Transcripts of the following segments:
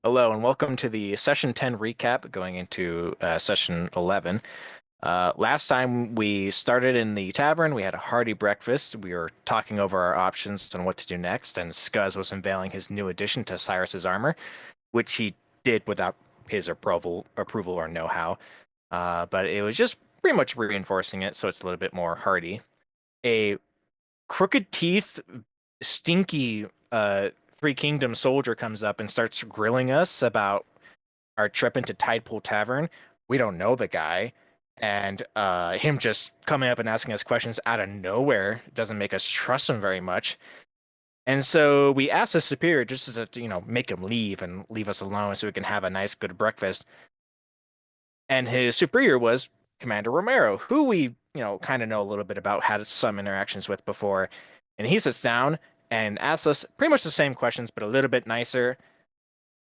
Hello and welcome to the session 10 recap going into session 11. Last time we started in the tavern, we had a hearty breakfast. We were talking over our options on what to do next, and Scuzz was unveiling his new addition to Cyrus's armor, which he did without his approval or know-how. But it was just pretty much reinforcing it, so it's a little bit more hearty. A crooked teeth, stinky Three Kingdom soldier comes up and starts grilling us about our trip into Tidepool Tavern. We don't know the guy, and him just coming up and asking us questions out of nowhere doesn't make us trust him very much. And so we asked his superior just to, make him leave and leave us alone so we can have a nice, good breakfast. And his superior was Commander Romero, who we, kind of know a little bit about, had some interactions with before. And he sits down and asks us pretty much the same questions, but a little bit nicer.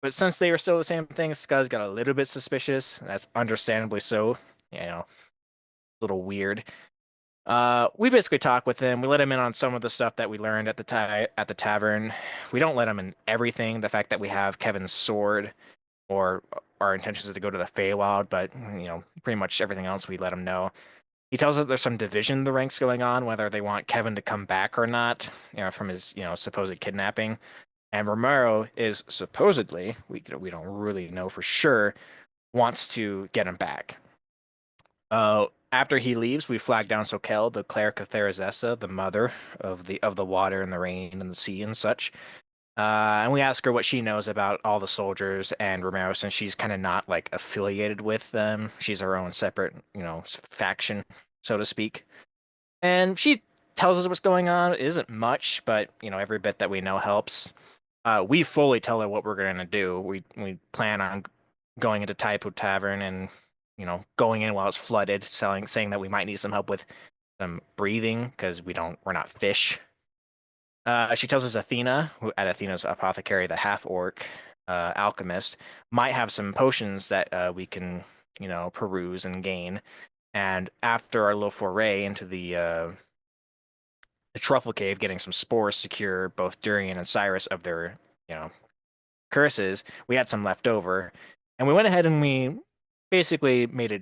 But since they were still the same thing, Scuzz got a little bit suspicious. That's understandably so. A little weird. We basically talk with him. We let him in on some of the stuff that we learned at the tavern. We don't let him in everything. The fact that we have Kevin's sword, or our intentions is to go to the Feywild, but pretty much everything else we let him know. He tells us there's some division in the ranks going on, whether they want Kevin to come back or not, from his supposed kidnapping. And Romero is supposedly, we don't really know for sure, wants to get him back. After he leaves, we flag down Sokel, the cleric of Therazessa, the mother of the water and the rain and the sea and such. And we ask her what she knows about all the soldiers and Romero, since she's kind of not like affiliated with them. She's her own separate, faction, so to speak. And she tells us what's going on. It isn't much, but every bit that we know helps. We fully tell her what we're going to do. We plan on going into Taipu Tavern and going in while it's flooded, saying that we might need some help with some breathing because we're not fish. She tells us Athena, who at Athena's apothecary, the half orc alchemist, might have some potions that we can peruse and gain. And after our little foray into the Truffle Cave, getting some spores secure both Durian and Cyrus of their, you know, curses, we had some left over. And we went ahead and we basically made a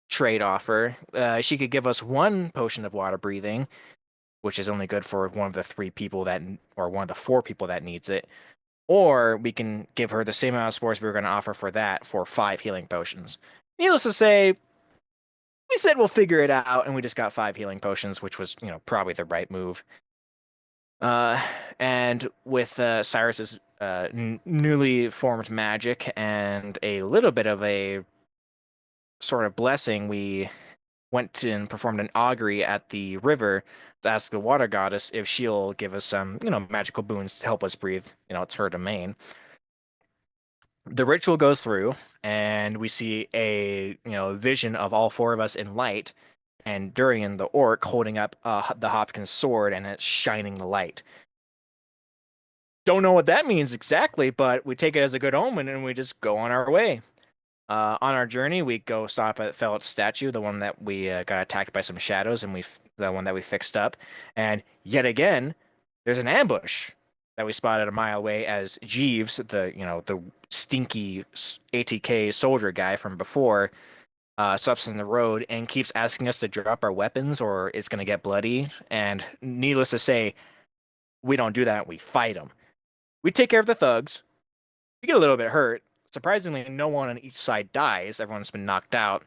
trade offer. She could give us one potion of water breathing, which is only good for one of the three people or one of the four people that needs it. Or we can give her the same amount of spores we were going to offer for that for five healing potions. Needless to say, we said we'll figure it out, and we just got five healing potions, which was, probably the right move. Uh, and with Cyrus's newly formed magic and a little bit of a sort of blessing, we went and performed an augury at the river to ask the water goddess if she'll give us some, magical boons to help us breathe. It's her domain. The ritual goes through, and we see a, vision of all four of us in light, and Durian, the orc, holding up the Hopkins sword, and it's shining the light. Don't know what that means exactly, but we take it as a good omen and we just go on our way. On our journey, we go stop at Fellett's statue, the one that we got attacked by some shadows, and the one that we fixed up. And yet again, there's an ambush that we spotted a mile away as Jeeves, the stinky ATK soldier guy from before, stops in the road and keeps asking us to drop our weapons or it's gonna get bloody. And needless to say, we don't do that. We fight him. We take care of the thugs. We get a little bit hurt. Surprisingly, no one on each side dies. Everyone's been knocked out.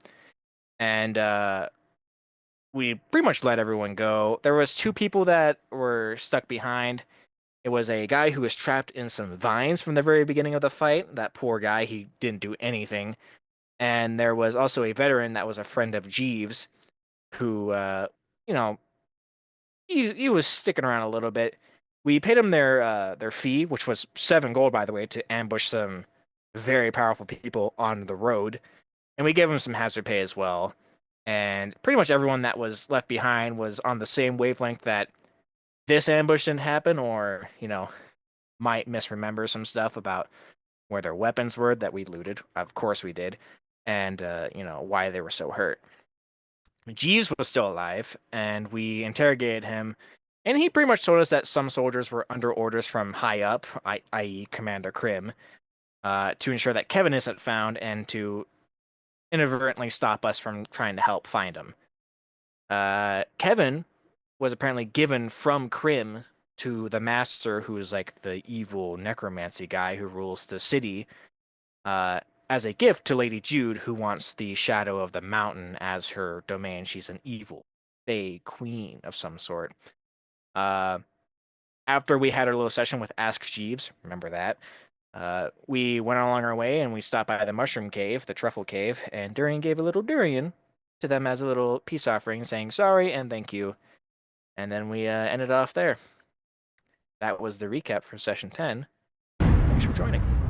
And we pretty much let everyone go. There was two people that were stuck behind. It was a guy who was trapped in some vines from the very beginning of the fight. That poor guy, he didn't do anything. And there was also a veteran that was a friend of Jeeves, who, you know, he was sticking around a little bit. We paid him their fee, which was 7 gold, by the way, to ambush some very powerful people on the road, and we gave him some hazard pay as well. And pretty much everyone that was left behind was on the same wavelength that this ambush didn't happen, or might misremember some stuff about where their weapons were that we looted. Of course we did, and why they were so hurt. Jeeves was still alive, and we interrogated him, and he pretty much told us that some soldiers were under orders from high up, i.e., Commander Krim, to ensure that Kevin isn't found and to inadvertently stop us from trying to help find him. Kevin was apparently given from Krim to the master, who's like the evil necromancy guy who rules the city, uh, as a gift to Lady Jude, who wants the Shadow of the Mountain as her domain. She's an evil Fey queen of some sort. Uh, After we had our little session with Ask Jeeves, remember that, we went along our way and we stopped by the Mushroom Cave, the Truffle Cave, and Durian gave a little durian to them as a little peace offering, saying sorry and thank you. And then we ended off there. That was the recap for session 10. Thanks for joining.